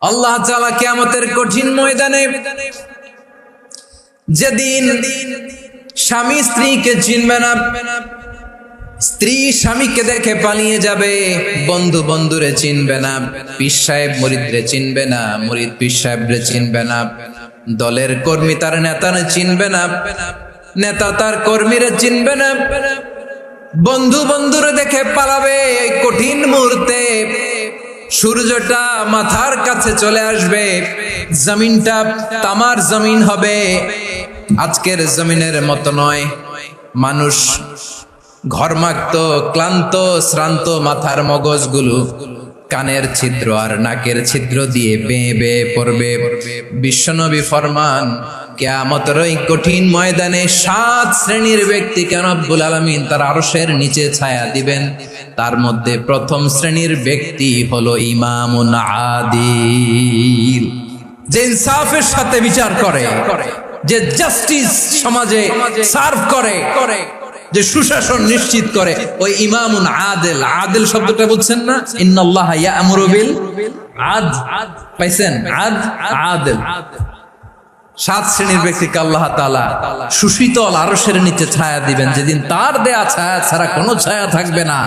আল্লাহ তাআলা কিয়ামতের কঠিন ময়দানে যেদিন স্বামী স্ত্রীকে চিনবে না, স্ত্রী স্বামীকে দেখে পালিয়ে যাবে, বন্ধু বন্ধুরে চিনবে না, পীর সাহেব মুরিদরে চিনবে না, মুরিদ পীর সাহেবরে চিনবে না, দলের কর্মী তার নেতারে চিনবে না, নেতা তার কর্মীরে চিনবে না, বন্ধু বন্ধুরে দেখে পালাবে। এই কঠিন মুহূর্তে সূর্যটা মাথার কাছে চলে আসবে, জমিনটা তামার জমিন হবে, আজকের জমিনের মতো নয়। মানুষ ঘর্মাক্ত, ক্লান্ত, শ্রান্ত মাথার মগজগুলো কানের ছিদ্র আর নাকের ছিদ্র দিয়ে বেয়ে বেয়ে পড়বে। বিশ্বনবী ফরমান, কিয়ামতের ওই কঠিন ময়দানে 7 শ্রেণীর ব্যক্তিকে রব্বুল আলামিন তার আরশের নিচে ছায়া দিবেন। তার মধ্যে প্রথম শ্রেণীর ব্যক্তি হলো ইমামুন আদিল, যে ইনসাফের সাথে বিচার করে, যে জাস্টিস সমাজে সার্ভ করে, যে সুশাসন নিশ্চিত করে, ওই ইমামুন আদিল। আদিল শব্দটা বুঝছেন না? ইন্নাল্লাহা ইয়া'মুরু বিল আদল, পাইছেন? আদিল। 7 শ্রেণীর ব্যক্তিকে আল্লাহ তাআলা সুশীতল আরশের নিচে ছায়া দিবেন, যেদিন তার দেয়া ছায়া ছাড়া কোনো ছায়া থাকবে না।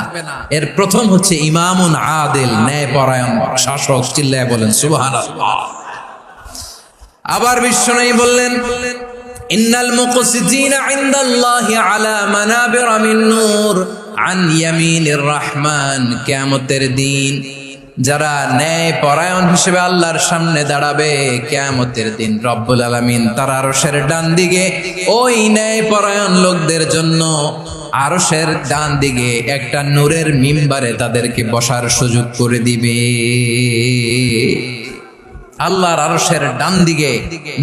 এর প্রথম হচ্ছে ইমামুন আদিল, ন্যায়পরায়ণ শাসক। চিল্লায় বলেন সুবহানাল্লাহ। আবার বিশ্বনবী বললেন, ইন্নাল মুকসিতিনা ইনদাল্লাহি আলা মানাবিরা মিন নূর আন ইয়ামিনির রহমান। কিয়ামতের দিন যারা ন্যায় পরায়ণ হিসেবে আল্লাহর সামনে দাঁড়াবে, কিয়ামতের দিন রব্বুল আলামিন তার আরশের ডান দিকে ওই ন্যায় পরায়ণ লোকদের জন্য আরশের ডান দিকে একটা নূরের মিম্বারে তাদেরকে বসার সুযোগ করে দিবে। আল্লাহর আরশের ডান দিকে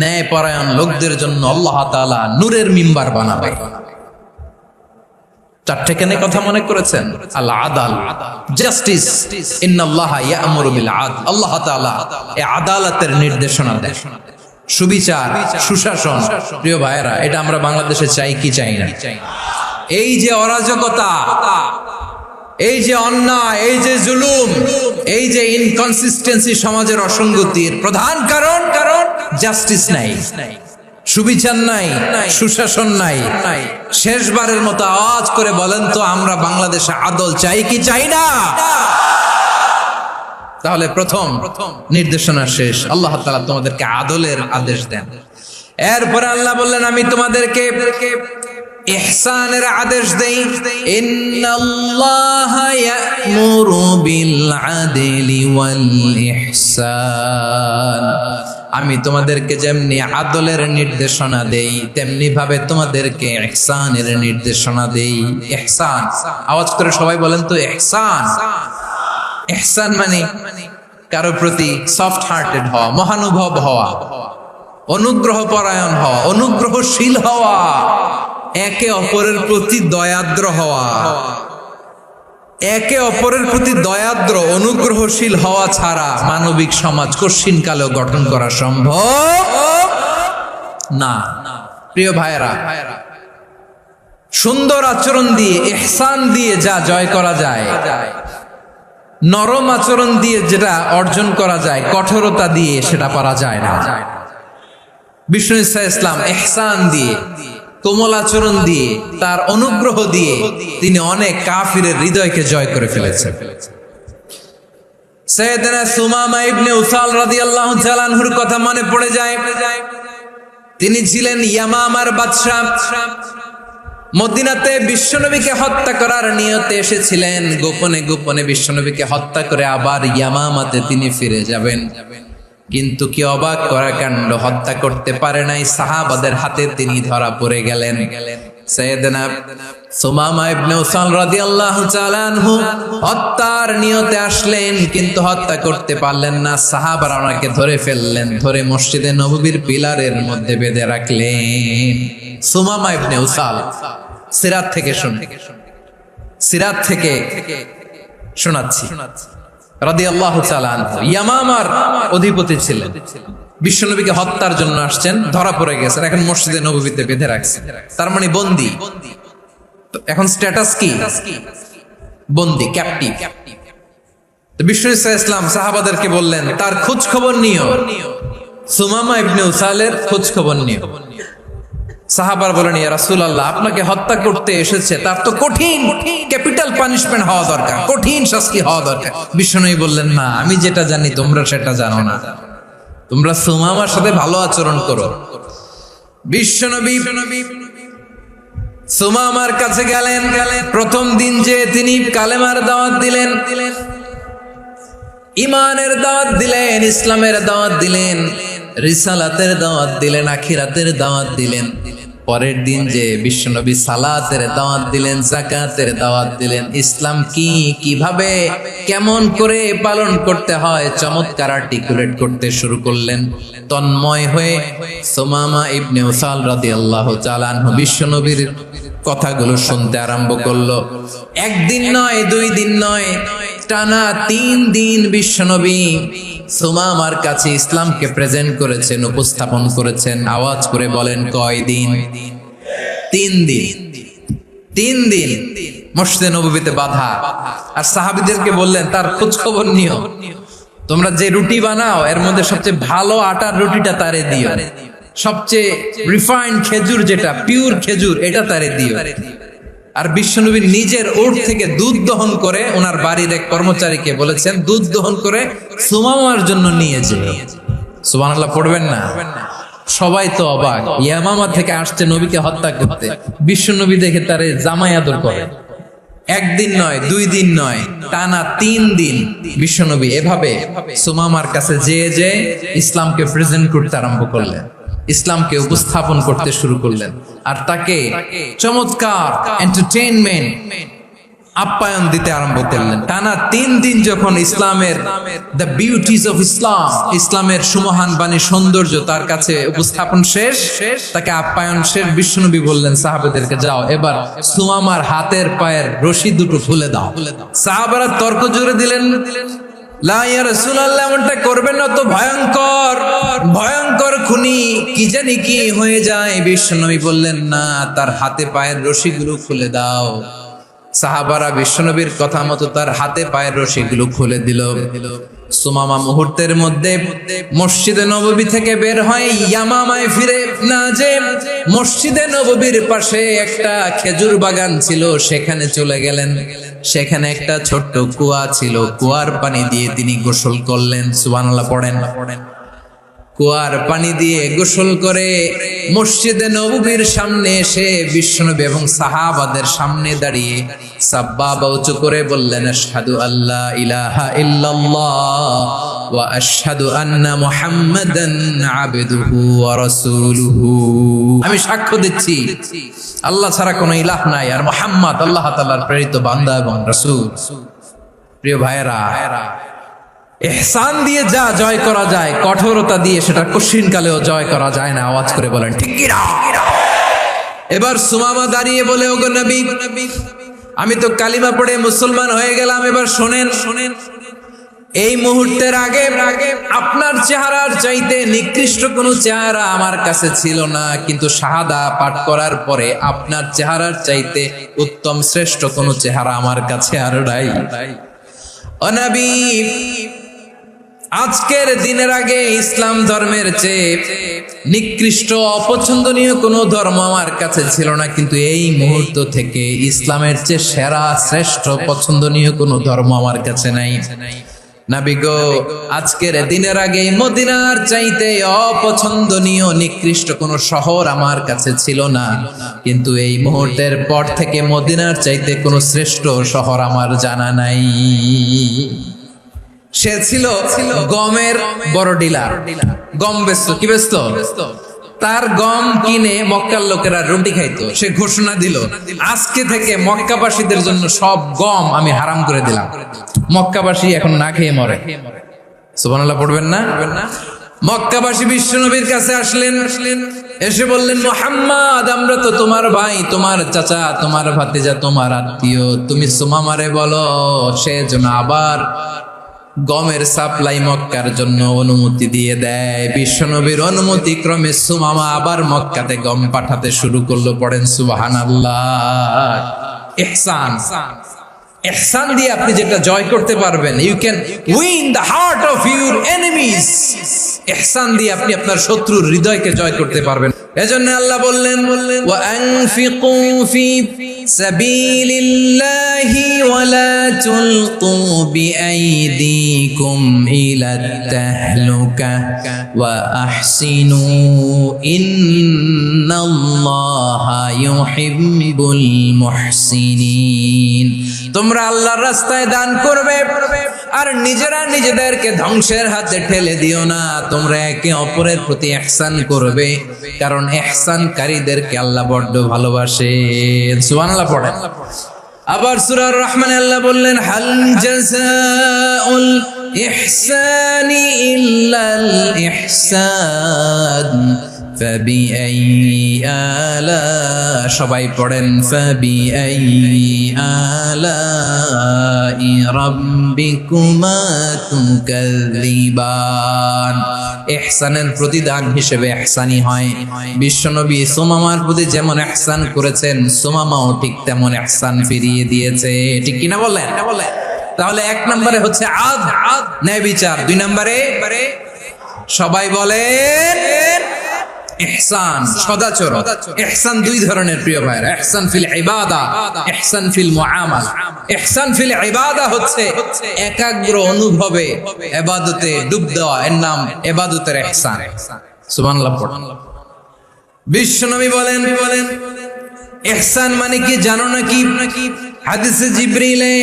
ন্যায় পরায়ণ লোকদের জন্য আল্লাহ তাআলা নূরের মিম্বার বানাবে। 4টে কেনে কথা মনে করেছেন? আল আদাল, জাস্টিস। ইন্নাল্লাহা ইয়া'মুরু বিল আদল। আল্লাহ তাআলা এই আদালতের নির্দেশনা দেন, সুবিচার, সুশাসন। প্রিয় ভাইয়েরা, এটা আমরা বাংলাদেশে চাই কি চাই না? এই যে অরাজকতা, এই যে অন্যায়, এই যে জুলুম, এই যে ইনকনসিস্টেন্সি, সমাজের অসঙ্গতির প্রধান কারণ জাস্টিস নাই, সুবিচার নাই, সুশাসন নাই। শেষবারের মতো আওয়াজ করে বলেন তো, আমরা বাংলাদেশে আদল চাই কি চাই না? তাহলে প্রথম নির্দেশনা শেষ, আল্লাহ তাআলা তোমাদেরকে আদলের আদেশ দেন। এরপরে আল্লাহ বললেন, আমি তোমাদেরকে ইহসানের আদেশ দেই। ইন্নাল্লাহা ইয়া'মুরু বিল আদলি ওয়াল ইহসান। আমি তোমাদেরকে যেমনি আদলের নির্দেশনা দেই, তেমনি ভাবে তোমাদেরকে ইহসানের নির্দেশনা দেই। ইহসান, আওয়াজ করে সবাই বলেন তো ইহসান। ইহসান মানে কারো প্রতি সফট হার্টেড হওয়া, মহানুভব হওয়া, অনুগ্রহ পরায়ণ হওয়া, অনুগ্রহশীল হওয়া, একে অপরের প্রতি দয়াদ্র হওয়া। একে অপরের প্রতি দয়াদ্র, অনুগ্রহশীল হওয়া ছাড়া মানবিক সমাজ কঠিন কালেও গঠন করা সম্ভব না। প্রিয় ভাইয়েরা, সুন্দর আচরণ দিয়ে, ইহসান দিয়ে যা জয় করা যায়, নরম আচরণ দিয়ে যেটা অর্জন করা যায়, কঠোরতা দিয়ে সেটা পারা যায় না। বিষ্ণু ইসলাম ইহসান দিয়ে, কোমল আচরণ দিয়ে, তার অনুগ্রহ দিয়ে তিনি অনেক কাফিরের হৃদয়কে জয় করে ফেলেছেন। সাইয়েদনা সুমামা ইবনে উসাল রাদিয়াল্লাহু তাআলা আনহুর কথা মনে পড়ে যায়। তিনি ছিলেন ইয়ামামার বাদশা। মদিনাতে বিশ্বনবীকে হত্যা করার নিয়তে এসেছিলেন। গোপনে গোপনে বিশ্বনবীকে হত্যা করে আবার ইয়ামামাতে তিনি ফিরে যাবেন। কিন্তু কি অবাক করা কাণ্ড, হত্যা করতে পারে নাই, সাহাবাদের হাতে তিনি ধরা পড়ে গেলেন। সাইয়েদনা সুমামা ইবনে উসাল রাদিয়াল্লাহু তাআলা আনহু হত্যার নিয়তে আসলেন, কিন্তু হত্যা করতে পারলেন না। সাহাবারা ওনাকে ধরে ফেললেন, ধরে মসজিদে নববীর পিলারের মধ্যে বেঁধে রাখলেন। সুমামা ইবনে উসাল, সিরাত থেকে শোনাচ্ছি, রাদিয়াল্লাহু তাআলা আনহু ইয়ামামার অধিপতি ছিলেন। বিশ্বনবীকে হত্যার জন্য আসছেন, ধরা পড়ে গেছেন, এখন মসজিদে নববীতে বেঁধে রাখছেন, তার মানে বন্দী। এখন স্ট্যাটাস কি? বন্দী, ক্যাপটিভ। তো বিষ্ণু ইসলাম সাহাবাদেরকে বললেন তার খোঁজ খবর নিও, সুমামা ইবনে উসালের খোঁজ খবর নিও। সাহাবার বলেন, ইয়া রাসূলুল্লাহ, আপনাকে হত্যা করতে এসেছে, তার তো কঠিন ক্যাপিটাল পানিশমেন্ট হওয়া দরকার, কঠিন শাস্তি হওয়া দরকার। বিষ্ণু বললেন, না, আমি যেটা জানি তোমরা সেটা জানো না, তোমরা সুমামার সাথে ভালো আচরণ করো। বিশ্বনবী সুমামার কাছে গেলেন। প্রথম দিন যে তিনি কালেমার দাওয়াত দিলেন, ইমানের দাওয়াত দিলেন, ইসলামের দাওয়াত দিলেন, রিসালাতের দাওয়াত দিলেন, আখিরাতের দাওয়াত দিলেন। পরের দিন যে বিশ্বনবী সালাতের দাওয়াত দিলেন, যাকাতের দাওয়াত দিলেন, ইসলাম কি, কিভাবে, কেমন করে পালন করতে হয় চমৎকার আর্টিকুলেট করতে শুরু করলেন। তন্ময় হয়ে সুমামা ইবনে উসাল রাদিয়াল্লাহু তাআলা আনহু বিশ্বনবীর কথাগুলো শুনতে আরম্ভ করলো। একদিন নয়, 2 দিন নয়, টানা 3 দিন বিশ্বনবী সুমামার কাছে ইসলামকে প্রেজেন্ট করেছেন, উপস্থাপন করেছেন। আওয়াজ করে বলেন, কয় দিন? 3 দিন। 3 দিন মসজিদে নববীতে বাধা। আর সাহাবীদেরকে বললেন, তার খোঁজ খবর নিও, তোমরা যে রুটি বানাও এর মধ্যে সবচেয়ে ভালো আটার রুটিটা তারে দিও, সবচেয়ে রিফাইন্ড খেজুর, যেটা পিওর খেজুর, এটা তারে দিও। আর বিশ্বনবী নিজের ওট থেকে দুধ দহন করে ওনার বাড়ির এক কর্মচারীকে বলেছেন, দুধ দহন করে সুমামার জন্য নিয়ে যেও। সুবহানাল্লাহ পড়বেন না? সবাই তো অবাক, ইয়ামামা থেকে আসছে নবীকে হত্যা করতে, বিশ্বনবী দেখে তারে জামাই আদর করে। 1 দিন নয়, 2 দিন নয়, টানা 3 দিন বিশ্বনবী এভাবে সুমামার কাছে যেয়ে ইসলামকে প্রেজেন্ট করতে আরম্ভ করলেন, ইসলামকে উপস্থাপন করতে শুরু করলেন। আর তাকে চমৎকার এন্টারটেইনমেন্ট, আপ্যায়ন দিতে আরম্ভ করলেন। টানা 3 দিন যখন ইসলামের দ্য বিউটিজ অফ ইসলাম, ইসলামের সুমহান বাণী, সৌন্দর্য তার কাছে উপস্থাপন শেষ, তাকে আপ্যায়ন শেষ, বিশ্বনবী বললেন সাহাবাদেরকে, যাও এবার সুমামার হাতের পায়ের রশি দুটো খুলে দাও। সাহাবারা তর্ক জুড়ে দিলেন, লা ইয়া রাসূলুল্লাহ, এমনটা করবেন না, তো ভয়ঙ্কর ভয়ঙ্কর খুনি, কি জানি কি হয়ে যায়। বিশ্বনবী বললেন, না, তার হাতে পায়ের রশিগুলো খুলে দাও। সাহাবারা বিশ্বনবীর কথা মতো তার হাতে পায়ের রশিগুলো খুলে দিল। সুমামা মুহূর্তের মধ্যে মসজিদে নববী থেকে বের হয়, ইয়ামামায় ফিরে না যে মসজিদে নববীর পাশে একটা খেজুর বাগান ছিল, সেখানে চলে গেলেন। সেখানে একটা ছোট্ট কুয়া ছিল, কুয়ার পানি দিয়ে তিনি গোসল করলেন। সুবহানাল্লাহ পড়েন। কুয়ার পানি দিয়ে গোসল করে মসজিদে নববীর সামনে এসে বিশ্বনবী এবং সাহাবাদের সামনে দাঁড়িয়ে সাব্বাবা উঁচু করে বললেন, আশহাদু আল্লা ইলাহা ইল্লাল্লাহ ওয়া আশহাদু আন্না মুহাম্মাদান আবদুহু ওয়া রাসূলুহু। আমি সাক্ষ্য দিচ্ছি আল্লাহ ছাড়া কোনো ইলাহ নাই, আর মুহাম্মদ আল্লাহ তাআলার প্রেরিত বান্দা এবং রাসূল। প্রিয় ভাইয়েরা, ইহসান দিয়ে যা জয় করা যায়, কঠোরতা দিয়ে সেটা কঠিন কালেও জয় করা যায় না। আওয়াজ করে বলেন, ঠিক কি না? এবার সুমামা দাঁড়িয়ে বলে, ওগো নবী, আমি তো কালিমা পড়ে মুসলমান হয়ে গেলাম, এবার শোনেন, এই মুহূর্তের আগে আপনার চেহারার চাইতে নিকৃষ্ট কোনো চেহারা আমার কাছে ছিল না, কিন্তু শাহাদা পাঠ করার পরে আপনার চেহারার চাইতে উত্তম শ্রেষ্ঠ কোনো চেহারা আমার কাছে আর নাই। ও নবী, আজকের দিনের আগে ইসলাম ধর্মের চেয়ে নিকৃষ্ট অপছন্দনীয় কোনো ধর্ম আমার কাছে ছিল না, কিন্তু এই মুহূর্ত থেকে ইসলামের চেয়ে সেরা শ্রেষ্ঠ পছন্দনীয় কোনো ধর্ম আমার কাছে নাই। নবী গো, আজকের দিনের আগে মদিনার চাইতে অপছন্দনীয় নিকৃষ্ট কোনো শহর আমার কাছে ছিল না, কিন্তু এই মুহূর্তের পর থেকে মদিনার চাইতে কোনো শ্রেষ্ঠ শহর আমার জানা নাই। সে ছিল গমের বড় ডিলার, গম বেচতো। কি বেচতো? তার গম কিনে মক্কার লোকেরা রুটি খাইতো। সে ঘোষণা দিল, আজকে থেকে মক্কাবাসীদের জন্য সব গম আমি হারাম করে দিলাম, মক্কাবাসী এখন না খেয়ে মরে। সুবহানাল্লাহ পড়বেন না? মক্কাবাসী বিশ্বনবীর কাছে আসলেন, এসে বললেন, মুহাম্মদ, আমরা তো তোমার ভাই, তোমার চাচা, তোমার ভাতিজা, তোমার আত্মীয়, তুমি সুমামারে বলো সে যেন আবার গমের সাপ্লাই মক্কার জন্য অনুমতি দিয়ে দেয়। বিশ্বনবীর অনুমতি ক্রমে সুমামা আবার মক্কাতে গম পাঠাতে শুরু করলো। পড়েন সুবহানাল্লাহ। ইহসান, ইহসান দিয়ে আপনি যেটা জয় করতে পারবেন, you can win the heart of your enemies. ইহসান দিয়ে আপনি আপনার শত্রুর হৃদয়কে জয় করতে পারবেন। এজন্য আল্লাহ বললেন, ওয়া আনফিকু ফি সাবিলিল্লাহি ওয়া লা তুলকু বিআইদিকুম ইলাত তাহলুকা ওয়া আহসিনু ইন্নাল্লাহা ইউহিব্বুল মুহসিনিন। তোমরা আল্লাহর রাস্তায় দান করবে আর নিজেরা নিজেদেরকে ধ্বংসের হাতে ঠেলে দিও না। তোমরা একে অপরের প্রতি ইহসান করবে, কারণ ইহসানকারীদেরকে আল্লাহ বড্ড ভালোবাসেন। সুবহানাল্লাহ পড়েন। আবার সূরা আর-রহমানে আল্লাহ বললেন, হাল জাযাউল ইহসানি ইল্লাল ইহসান ফাবিআই আলা, সবাই পড়েন, ফাবিআই আলাই রাব্বিকুমা তুকাযযিবান। ইহসানের প্রতিদান হিসেবে ইহসানই হয়। বিশ্বনবী সুমামার প্রতি যেমন ইহসান করেছেন, সুমামাও ঠিক তেমন ইহসান ফিরিয়ে দিয়েছে। ঠিক কিনা বলেন? তাহলে এক নম্বরে হচ্ছে আদ, ন্যায় বিচার। দুই নম্বরে সবাই বলেন ইহসান, সদাচরণ। ইহসান দুই ধরনের প্রিয় ভাইরা, ইহসান ফিল ইবাদা, ইহসান ফিল মুআমালা। ইহসান ফিল ইবাদা হচ্ছে একাগ্র অনুভবে ইবাদতে ডুব দেওয়া, এর নাম ইবাদতের ইহসান। সুবহানাল্লাহ পড়ুন। বিশ্বনবী বলেন, ইহসান মানে কি জানো নাকি? হাদিসে জিবরিলে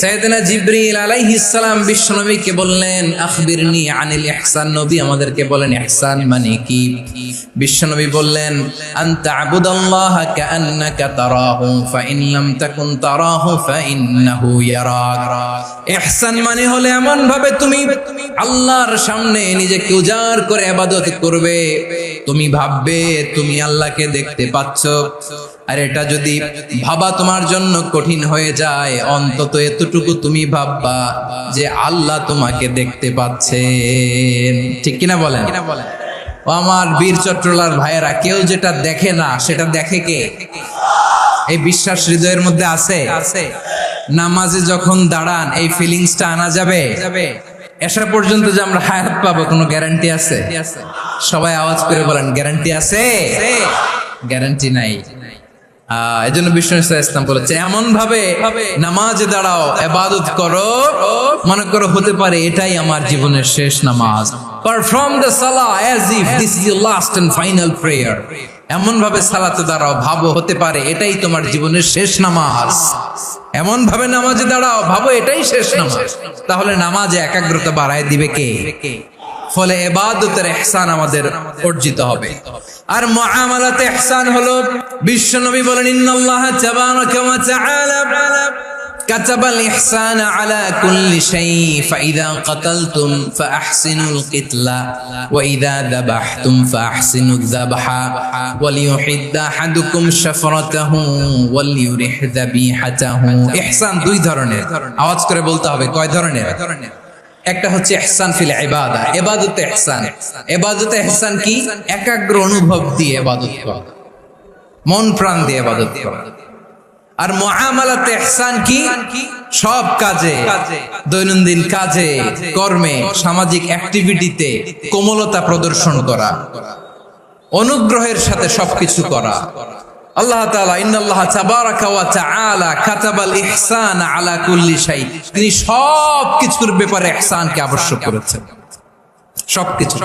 সাইয়েদনা জিবরিল আলাইহিস সালাম বিশ্বনবীকে বললেন, আখবিরনি আনিল ইহসান। নবী আমাদেরকে বলেন ইহসান মানে কি? বিশ্বনবী বললেন, আনতা আবুদাল্লাহা কাআন্নাকা তারাহু ফাইন লাম তাকুন তারাহু ফাইন্নাহু ইয়ারাক। ইহসান মানে হলো এমন ভাবে তুমি আল্লাহর সামনে নিজেকে উজাড় করে ইবাদত করবে, তুমি ভাববে তুমি আল্লাহকে দেখতে পাচ্ছ। আর এটা যদি ভাবা তোমার জন্য কঠিন হয়ে যায়, অন্তত এতটুকু তুমি ভাববা যে আল্লাহ তোমাকে দেখতে পাচ্ছেন। ঠিক কিনা বলেন? ও আমার বীর চট্টলার ভাইয়েরা, কেউ যেটা দেখে না সেটা দেখে কে? এই বিশ্বাস হৃদয়ের মধ্যে আছে? নামাজে যখন দাঁড়ান এই ফিলিংসটা আনা যাবে? এসা পর্যন্ত যে আমরা হায়াত পাবো কোনো গ্যারান্টি আছে? সবাই আওয়াজ করে বলেন, গ্যারান্টি আছে? গ্যারান্টি নাই। এজন্য বিষ্ণু ইসলাম বলেছে, এমন ভাবে নামাজে দাঁড়াও, ইবাদত করো, মনে করো হতে পারে এটাই আমার জীবনের শেষ নামাজ। পারফর্ম দ্য সালাহ as if this is your last and final prayer. এমন ভাবে সালাতে দাঁড়াও, ভাবো হতে পারে এটাই তোমার জীবনের শেষ নামাজ। এমন ভাবে নামাজে দাঁড়াও, ভাবো এটাই শেষ নামাজ। তাহলে নামাজে একাগ্রতা বাড়ায় দিবে কে? ফলে ইবাদতের ইহসান আমাদের অর্জিত হবে। আর মুআমালাতে ইহসান হলো, বিশ্বনবী বলেন, ইন্নাল্লাহা তাবারাকা ওয়া তাআলা কাতাবাল ইহসান আলা কুল্লি শাই ফাইযা কাতালতুম ফাআহসিনুল কিতলা ওয়া ইযা যাবাহতুম ফাআহসিনুয যাবহা ওয়ালিয়ুহিদ্দা আহাদুকুম শাফরাতাহু ওয়ালিয়ুরিহ যাবিহাতাহু। ইহসান দুই ধরনের, আওয়াজ করে বলতে হবে কয় ধরনের? একটা হচ্ছে ইহসান ফিল ইবাদা, ইবাদতে ইহসান। ইবাদতে ইহসান কি? একাগ্র অনুভব দিয়ে ইবাদত করা, মন প্রাণ দিয়ে ইবাদত করা। আর মুআমালাতে ইহসান কি? সব কাজে, দৈনন্দিন কাজে, কর্মে, সামাজিক অ্যাক্টিভিটিতে কোমলতা প্রদর্শন করা, অনুগ্রহের সাথে সবকিছু করা। আল্লাহ তাআলা, ইন্নাল্লাহা তাবারাকা ওয়া তাআলা কাতাবাল ইহসান আলা কুল্লি শাই, তিনি সব কিছুর ব্যাপারে ইহসানকে আবশ্যক করেছেন। সবকিছু,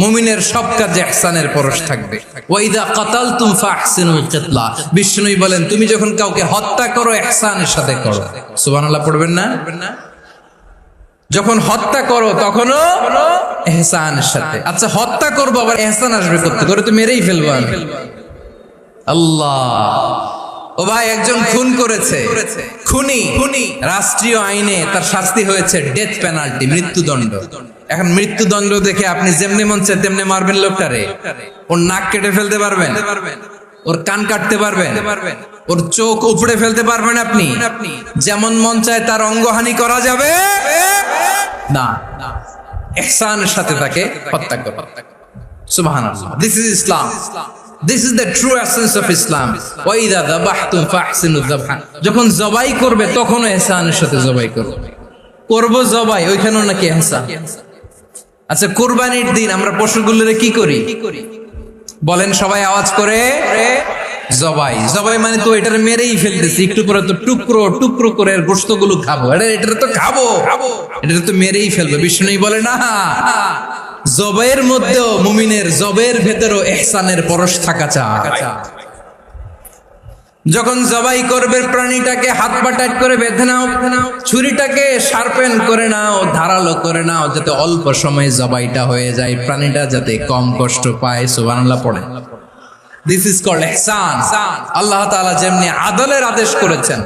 মুমিনের সব কাজে ইহসানের পরশ থাকবে। ওয়া ইযা কাতালতুম ফাহসিনুল কিতলা, বিষ্ণুই বলেন তুমি যখন কাউকে হত্যা করো ইহসানের সাথে করো। সুবহানাল্লাহ পড়বেন না? যখন হত্যা করো তখনও ইহসানের সাথে। আচ্ছা, হত্যা করবো আবার ইহসান আসবে করতে, করে তো মেরেই ফেলবো আমি। আল্লাহ, ও ভাই একজন খুন করেছে, খুনি রাষ্ট্রীয় আইনে তার শাস্তি হয়েছে ডেথ পেনাল্টি, মৃত্যুদণ্ড। এখন মৃত্যুদণ্ড দেখে আপনি যেমনি মন চায় তেমনি মারবেন লোকটারে? ওর নাক কেটে ফেলতে পারবেন? ওর কান কাটতে পারবেন? ওর চোখ উপড়ে ফেলতে পারবেন আপনি? যেমন মন চায় তার অঙ্গহানি করা যাবে না। ইহসানের সাথে তাকে হত্যা করো। সুবহানাল্লাহ, this is Islam. This is the true essence of Islam. ওয়া ইযা যাবাহতুম ফাহসিনুয যাবহা, যখন জবাই করবে তখনও ইহসানের সাথে জবাই করবে। করব জবাই, ওইখানেও নাকি ইহসান। আচ্ছা, কুরবানির দিন আমরা পশুগুলোরে কি করি বলেন সবাই আওয়াজ করে? জবাই। জবাই মানে তো এটারে মেরেই ফেলতেছি, একটু পরে তো টুকরো টুকরো করে গোশতগুলো খাবো, এটা তো খাবো, এটা তো মেরেই ফেলবে। বিষ্ণু বলে না, জবাইয়ের মধ্যেও মুমিনের জবের ভেতরও ইহসানের পরশ থাকা চাই। যখন জবাই করবে প্রাণীটাকে হাত পা টাইট করে বেঁধে নাও, ছুরিটাকে শার্পেন করে নাও, ধারালো করে নাও, যাতে অল্প সময়ে জবাইটা হয়ে যায়, প্রাণীটা যাতে কম কষ্ট পায়। সুবহানাল্লাহ পড়ে। দিস ইজ কল্ড ইহসান। আল্লাহ তাআলা যেমনি আদলের আদেশ করেছেন,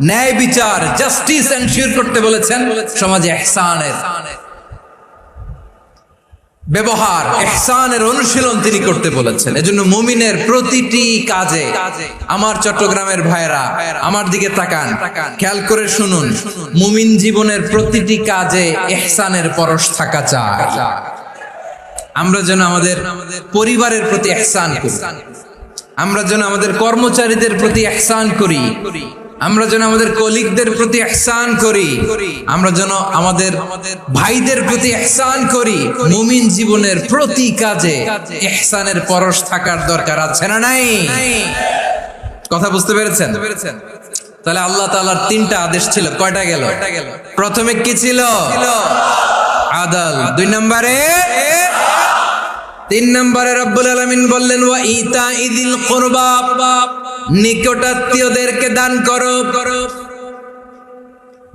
ন্যায় বিচার জাস্টিস এনশিওর করতে বলেছেন, সমাজে ইহসানের ব্যবহার, ইহসানের অনুশীলন তিনি করতে বলেছেন। এজন্য মুমিনের প্রতিটি কাজে, আমার চট্টগ্রামের ভাইরা আমার দিকে তাকান, খেয়াল করে শুনুন, মুমিন জীবনের প্রতিটি কাজে ইহসানের পরশ থাকা চাই। আমরা যেন আমাদের পরিবারের প্রতি ইহসান করি, আমরা যেন আমাদের কর্মচারীদের প্রতি ইহসান করি, আমরা যেন আমাদের কলিগদের প্রতি ইহসান করি, আমরা যেন আমাদের ভাইদের প্রতি ইহসান করি। মুমিন জীবনের প্রতি কাজে ইহসানের পরশ থাকার দরকার আছে না নাই? কথা বুঝতে পেরেছেন? তাহলে আল্লাহ তাআলার তিনটা আদেশ ছিল, কয়টা গেল? প্রথমে কি ছিল? আদল। 2 নম্বরে, 3 নম্বরে রব্বুল আলামিন বললেন ওয়া ইতাইযিল কুরবা, নিকট আত্মীয়দেরকে দান করো,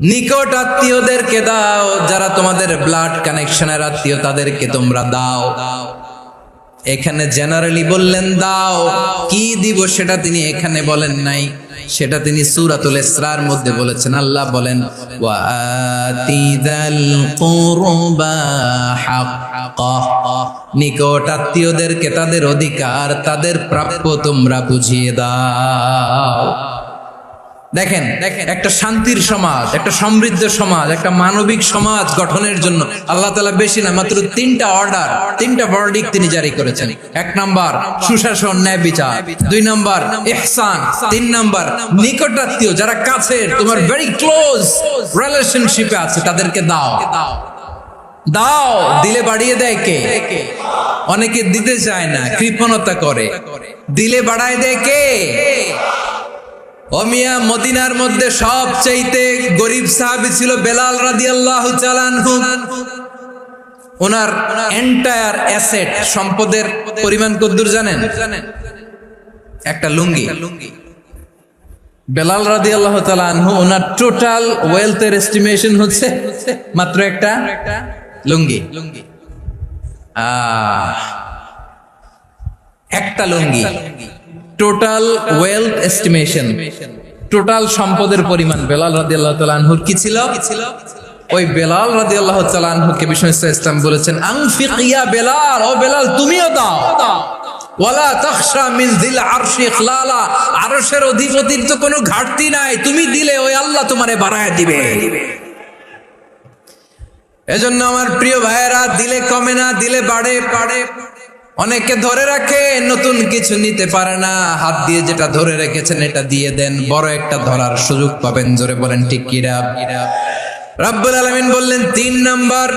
নিকট আত্মীয়দেরকে দাও, যারা তোমাদের ব্লাড কানেকশনের আত্মীয় তাদেরকে তোমরা দাও। এখানে জেনারেলি বললেন দাও, কি দিব সেটা তিনি এখানে বলেন নাই, সেটা তিনি সূরাতুল ইসরার মধ্যে বলেছেন। আল্লাহ বলেন ওয়া আতিযাল কুরবা হাক্কাহ, নিকট আত্মীয়দেরকে তাদের অধিকার, তাদের প্রাপ্য তোমরা বুঝিয়ে দাও। দেখেন, একটা শান্তির সমাজ, একটা সমৃদ্ধ সমাজ, একটা মানবিক সমাজ গঠনের জন্য আল্লাহ তাআলা বেশি না, মাত্র 3টা অর্ডার, 3টা ভার্ডিক্ট তিনি জারি করেছেন। 1 নাম্বার সুশাসন, ন্যায় বিচার। 2 নাম্বার ইহসান। 3 নাম্বার নিকটাত্মীয়, যারা কাছের, তোমার ভেরি ক্লোজ রিলেশনশিপে আছে, তাদেরকে দাও। দাও, দিলে বাড়িয়ে দেয় কে? অনেকে দিতে চায় না, কৃপণতা করে। দিলে বাড়ায় দেয় কে? ও মিয়া, মদিনার মধ্যে সবচাইতে গরিব সাহাবী ছিল বেলাল রাদিয়াল্লাহু তাআলা আনহু। ওনার এন্টায়ার অ্যাসেট, সম্পদের পরিমাণ কতদূর জানেন? একটা লুঙ্গি। বেলাল রাদিয়াল্লাহু তাআলা আনহু, ওনার টোটাল ওয়েলথের এস্টিমেশন হচ্ছে মাত্র একটা লুঙ্গি। একটা লুঙ্গি, টোটাল ওয়েলথ এস্টিমেশন, টোটাল সম্পদের পরিমাণ বেলাল রাদিয়াল্লাহু তাআলা আনহুর কি ছিল? ওই বেলাল রাদিয়াল্লাহু তাআলা আনহুকে বিষ্ণু ইসলাম বলেছেন আনফিক ইয়া বেলাল, ও বেলাল তুমিও দাও। ওয়ালা তাখশা মিন যিল আরশি ইখলালা, আরশের অধিপতির তো কোনো ঘাটতি নাই, তুমি দিলে ওই আল্লাহ তোমারে বাড়ায় দিবে। এজন্য আমার প্রিয় ভাইয়েরা, দিলে কমে না, দিলে বাড়ে। অনেকে ধরে রাখে, নতুন কিছু নিতে পারে না, হাত দিয়ে যেটা ধরে রেখেছেন এটা দিয়ে দেন, বড় একটা ধরার সুযোগ পাবেন। জোরে বলেন ঠিক কিনা? রব্বুল আলামিন বললেন 3 নাম্বার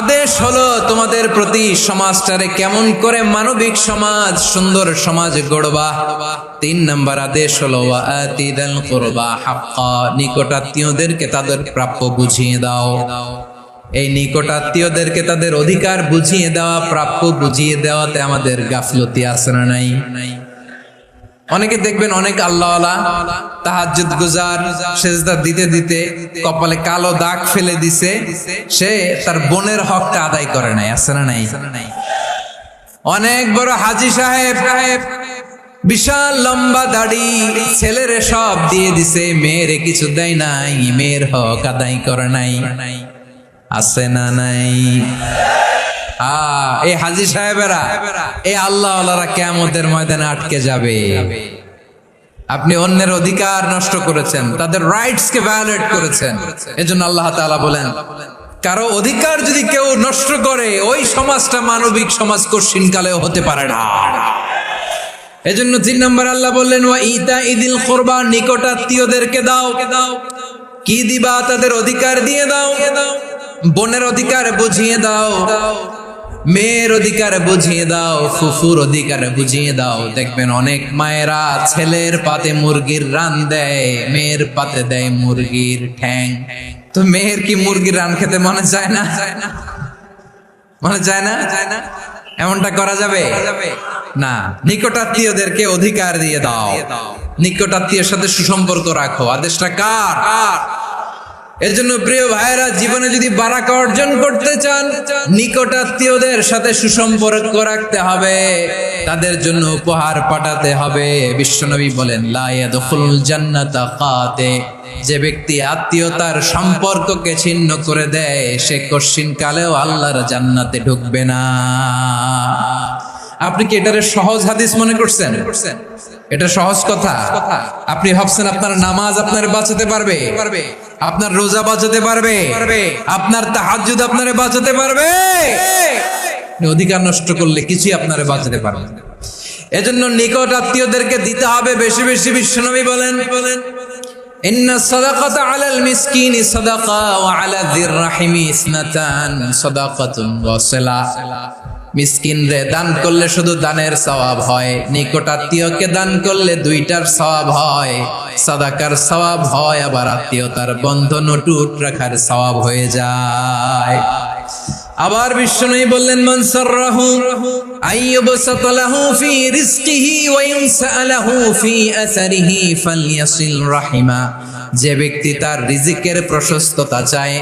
আদেশ হলো তোমাদের প্রতি সমাজটারে কেমন করে মানবিক সমাজ, সুন্দর সমাজ গড়বা। 3 নাম্বার আদেশ হলো ওয়া আতিদাল কুরবা হাক্কা, নিকটাত্মীয়দেরকে তাদের প্রাপ্য বুঝিয়ে দাও। এই নিকটাত্মীয়দেরকে তাদের অধিকার বুঝিয়ে দেওয়া, প্রাপ্য বুঝিয়ে দেওয়াতে আমাদের গাফলতি আছে না নাই? অনেকে দেখবেন অনেক আল্লাহওয়ালা, তাহাজ্জুদ গুজার, সেজদা দিতে দিতে কপালে কালো দাগ ফেলে দিছে, সে তার বোনের হকটা আদায় করে নাই। আছে না নাই? অনেক বড় হাজী সাহেব, বিশাল লম্বা দাড়ি, ছেলেরে সব দিয়ে দিছে, মেয়েরে কিছু দেয় নাই, মেয়ের হক আদায় করে নাই। আছে না নাই? এই হাজী সাহেবেরা, এই আল্লাহওয়ালারা কিয়ামতের ময়দানে আটকে যাবে। আপনি অন্যের অধিকার নষ্ট করেছেন, তাদের রাইটস কে ভায়োলেট করেছেন। এজন্য আল্লাহ তাআলা বলেন কারো অধিকার যদি কেউ নষ্ট করে, ওই সমাজটা মানবিক সমাজ কঠিনকালেও হতে পারে না। এজন্য 3 নম্বর আল্লাহ বললেন ওয়া ইতা ইদিল কুরবা, নিকটাত্মীয়দেরকে দাও। কি দিবা? তাদের অধিকার দিয়ে দাও। বোনের অধিকার বুঝিয়ে দাও, মেয়ের অধিকার বুঝিয়ে দাও, ফুফুর অধিকার বুঝিয়ে দাও। দেখবেন অনেক মায়েরা ছেলের পাতে মুরগির রান দেয়, মেয়ের পাতে দেয় মুরগির ঠ্যাং। তো মেয়ের কি মুরগির রান খেতে মনে চায় না? মনে চায় না? এমনটা করা যাবে না। নিকটাত্মীয়দেরকে অধিকার দিয়ে দাও, নিকটাত্মীয়ের সাথে সুসম্পর্ক রাখো। আদেশটা কার? এর জন্য প্রিয় ভাইরা, জীবনে যদি বারাকা অর্জন করতে চান, নিকটাত্মীয়দের সাথে সুসম্পর্ক রাখতে হবে, তাদের জন্য উপহার পাঠাতে হবে। বিশ্বনবী বলেন লা ইয়াদখুলুল জান্নাতা কাতে, যে ব্যক্তি আত্মীয়তার সম্পর্ককে ছিন্ন করে দেয়, সে কঠিনকালেও আল্লাহর জান্নাতে ঢুকবে না। আপনি কি এটারে সহজ হাদিস মনে করছেন? এটা সহজ কথা। আপনি ভাবছেন আপনার নামাজ আপনার বাঁচাতে পারবে, আপনার রোজা বাঁচাতে পারবে, আপনার তাহাজ্জুদ আপনারে বাঁচাতে পারবে? অধিকার নষ্ট করলে কিছুই আপনারে বাঁচাতে পারবে না। এজন্য নিকট আত্মীয়দেরকে দিতে হবে বেশি বেশি। বিশ্বনবী বলেন ইন্না সাদাকাতা আলাল মিসকিনি সাদাকা ওয়া আলা যির রাহিমি ইসনাতান সাদাকাতুন ওয়া সিলা। মিসকিন রে দান করলে শুধু দানের সওয়াব হয়, নিকট আত্মীয়কে দান করলে 2টার সওয়াব হয়। সাদাকার সওয়াব হয়, আবার আত্মীয়তার বন্ধন অটুট রাখার সওয়াব হয়ে যায়। আবার বিশ্বনবী বললেন মান সাররাহু আইয়ুবসাত লাহু ফি রিজকিহি ওয়া ইনসালাহু ফি আসারিহি ফালইয়াসিল রাহিমা, যে ব্যক্তি তার রিজিকের প্রশস্ততা চায়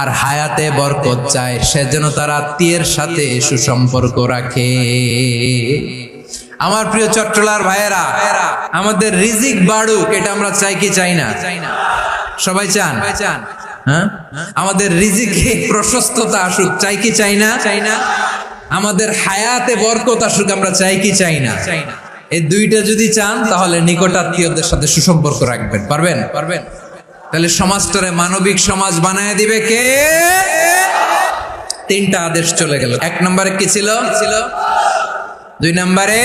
আর হায়াতে বরকত চায়, সে যেন তার আত্মীয়ের সাথে সুসম্পর্ক রাখে। আমার প্রিয় চট্টলার ভাইয়েরা, আমাদের রিজিক বাড়ুক, এটা আমরা চাই কি চাই না? সবাই চান? হ্যাঁ, আমাদের রিজিকে প্রশস্ততা আসুক, চাই কি চাই না? আমাদের হায়াতে বরকত আসুক, আমরা চাই কি চাই না? এই 2টা যদি চান, তাহলে নিকটাত্মীয়দের সাথে সুসম্পর্ক রাখবেন। পারবেন? তাহলে সমাজটারে মানবিক সমাজ বানায় দিবে কে? 3টা আদেশ চলে গেল। 1 নম্বরে কি ছিল? 2 নম্বরে,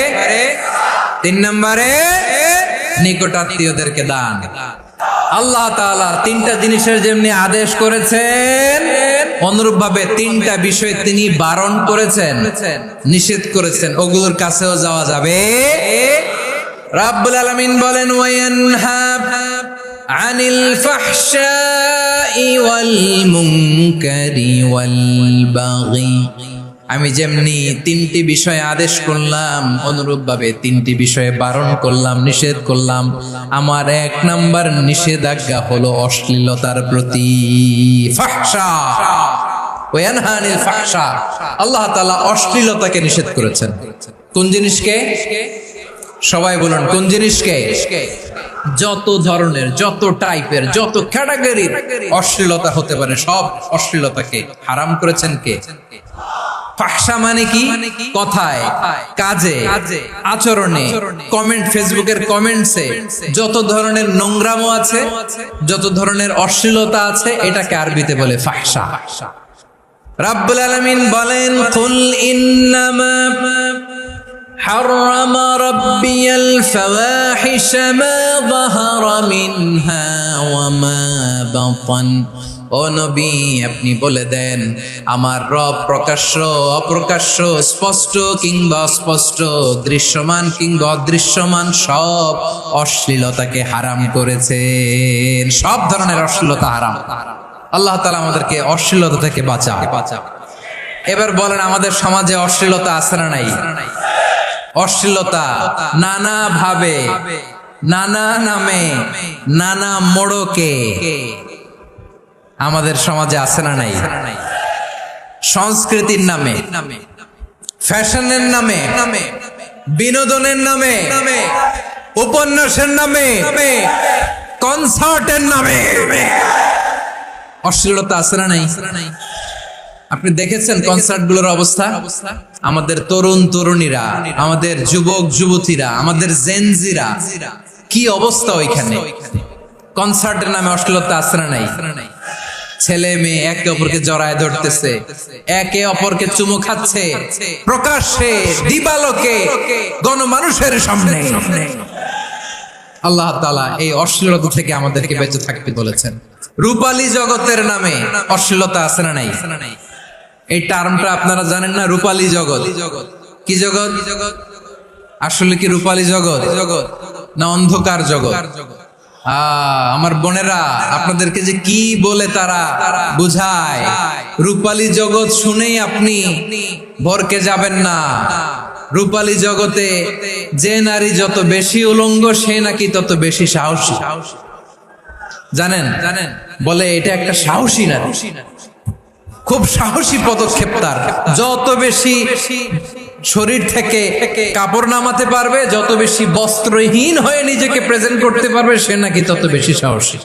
3 নম্বরে নিকটাত্মীয়দেরকে দান। আল্লাহ তাআলা 3টা জিনিসের যেমনি আদেশ করেছেন, অনুরূপভাবে 3টা বিষয় তিনি বারণ করেছেন, নিষেধ করেছেন। ওগুলোর কাছেও যাওয়া যাবে। রাব্বুল আলামিন বলেন ওয়ায়ানহা আনিল ফাহশাই ওয়াল মুনকারি ওয়াল বাগি। আমি যেমনি 3টি বিষয়ে আদেশ করলাম, অনুরূপভাবে 3টি বিষয়ে বারণ করলাম, নিষেধ করলাম। আমার 1 নাম্বার নিষেধাজ্ঞা হলো অশ্লীলতার প্রতি। ফাহশা ওয়ায়ানহা আনিল ফাহশা, আল্লাহ তাআলা অশ্লীলতাকে নিষেধ করেছেন। কোন জিনিসকে? সবাই বলুন কোন জিনিসকে? যত ধরনের, যত টাইপের, যত ক্যাটাগরির অশ্লীলতা হতে পারে, সব অশ্লীলতাকে হারাম করেছেন কে? ফাহশা মানে কি? কথায়, কাজে, আচরণে, কমেন্ট, ফেসবুকের কমেন্টসে যত ধরনের নোংরামো আছে, যত ধরনের অশ্লীলতা আছে, এটাকে আরবিতে বলে ফাহশা। রাব্বুল আলামিন বলেন কুল ইন্নামা حرم ربي الفواحش ما ظهر منها وما بطن। ও নবী, আপনি বলে দেন আমার রব প্রকাশ্য অপ্রকাশ্য, স্পষ্ট কিংবা অস্পষ্ট, দৃশ্যমান কিংবা অদৃশ্যমান সব অশ্লীলতাকে হারাম করেছেন। সব ধরনের অশ্লীলতা হারাম। আল্লাহ তাআলা আমাদেরকে অশ্লীলতা থেকে বাঁচাও। এবার বলেন আমাদের সমাজে অশ্লীলতা আছে না নাই? অশ্লীলতা নানা ভাবে, নানা নামে, নানা মোড়কে আমাদের সমাজে আছে না নাই? সংস্কৃতির নামে, ফ্যাশনের নামে, বিনোদনের নামে, উপন্যাসের নামে, কনসার্টের নামে অশ্লীলতা আছে না নাই? আপনি দেখেছেন কনসার্ট গুলোর অবস্থা? আমাদের তরুণ তরুণীরা, আমাদের যুবক যুবতীরা, আমাদের জেনজিরা, কি অবস্থা ওইখানে? কনসার্টের নামে অশ্লীলতা আছে না নাই? ছেলে মেয়ে একে অপরকে জড়ায় ধরতেছে, একে অপরকে চুমু খাচ্ছে প্রকাশ্যে দিবালোকে গণমানুষের সামনে। আল্লাহ তাআলা এই অশ্লীলতা থেকে আমাদেরকে বেঁচে থাকতে বলেছেন। রূপালী জগতের নামে অশ্লীলতা আছে না নাই? এই টার্মটা আপনারা জানেন না? রূপালী জগৎ কি জগৎ? আসলে কি রূপালী জগৎ না অন্ধকার জগৎ? আমার বোনেরা, আপনাদেরকে যে কি বলে তারা বুঝায়, রূপালী জগৎ শুনেই আপনি ভরকে যাবেন না। রূপালী জগতে যে নারী যত বেশি উলঙ্গ সে নাকি তত বেশি সাহসী। জানেন বলে এটা একটা সাহসী নারী, খুব সাহসী পদক্ষেপ তার। যত বেশি শরীর থেকে কাপড় নামাতে পারবে, যত বেশি বস্ত্রহীন হয়ে নিজেকে প্রেজেন্ট করতে পারবে, সে নাকি তত বেশি সাহসী।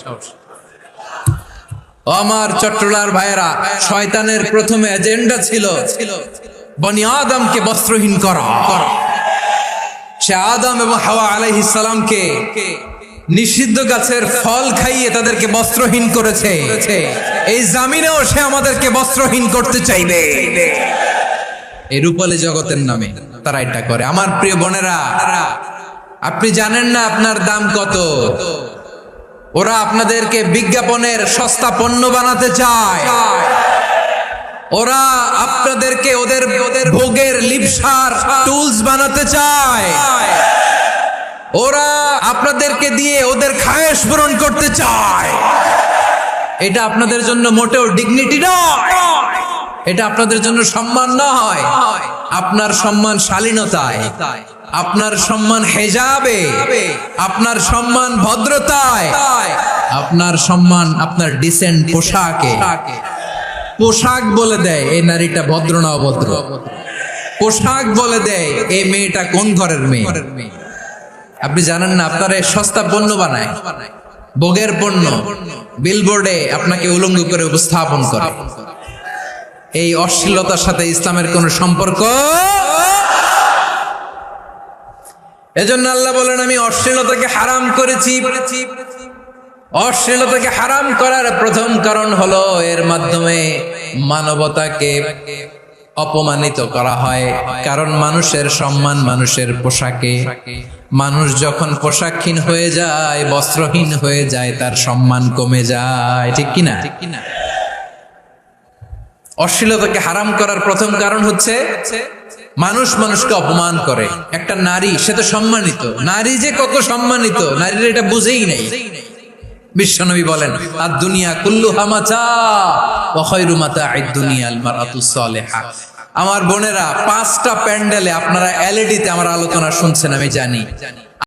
আমার চট্টলার ভাইয়েরা, শয়তানের প্রথমে এজেন্ডা ছিল বনি আদমকে বস্ত্রহীন করা। সে আদম এবং হাওয়া আলাইহিস সালামকে নিষিদ্ধ গাছের ফল খাইয়ে তাদেরকে বস্ত্রহীন করেছে। এই জামিনেও সে আমাদেরকে বস্ত্রহীন করতে চাইবে। এই রূপালী জগতের নামে তারা এটা করে। আমার প্রিয় বোনেরা, আপনি জানেন না আপনার দাম কত? ওরা আপনাদেরকে বিজ্ঞাপনের সস্তা পণ্য বানাতে চায়। ওরা আপনাদেরকে ওদের ভোগের লিপসার টুলস বানাতে চায়। ওরা আপনাদেরকে দিয়ে ওদের খায়েশ পূরণ করতে চায়। এটা আপনাদের জন্য মোটেও ডিগনিটি নয়, এটা আপনাদের জন্য সম্মান নয়। আপনার সম্মান শালীনতায়, আপনার সম্মান হেজাবে, আপনার সম্মান ভদ্রতায়, আপনার সম্মান আপনার ডিসেন্ট পোশাকে। পোশাক বলে দেয় এই নারীটা ভদ্র না অভদ্র। পোশাক বলে দেয় এই মেয়েটা কোন ঘরের মেয়ে। আপনি জানেন না? আপনারা সস্তা পণ্য বানায়, ভোগের পণ্য, বিলবোর্ডে আপনাকে উলঙ্গ করে উপস্থাপন করে। এই অশ্লীলতার সাথে ইসলামের কোন সম্পর্ক। এজন্য আল্লাহ বলেন, আমি অশ্লীলতাকে হারাম করেছি। অশ্লীলতাকে হারাম করার প্রথম কারণ হলো এর মাধ্যমে মানবতাকে অপমানিত করা হয়। কারণ মানুষের সম্মান মানুষের পোশাকে। মানুষ যখন পোশাকহীন হয়ে যায়, বস্ত্রহীন হয়ে যায়, তার সম্মান কমে যায়। ঠিক কিনা? অশ্লীলতাকে হারাম করার প্রথম কারণ হচ্ছে মানুষ মানুষকে অপমান করে। একটা নারী, সে তো সম্মানিত। নারী যে কত সম্মানিত, নারীরা এটা বুঝেই নাই। বিশ্বনবী বলেন, আদ দুনিয়া কুল্লুহা মাতা ওয়া খায়রু মাতা'আদ দুনিয়া আল মারআতুস সালিহা। আমার বোনেরা, 5টা প্যান্ডেলে আপনারা এলইডিতে আমার আলোচনা শুনছেন, আমি জানি।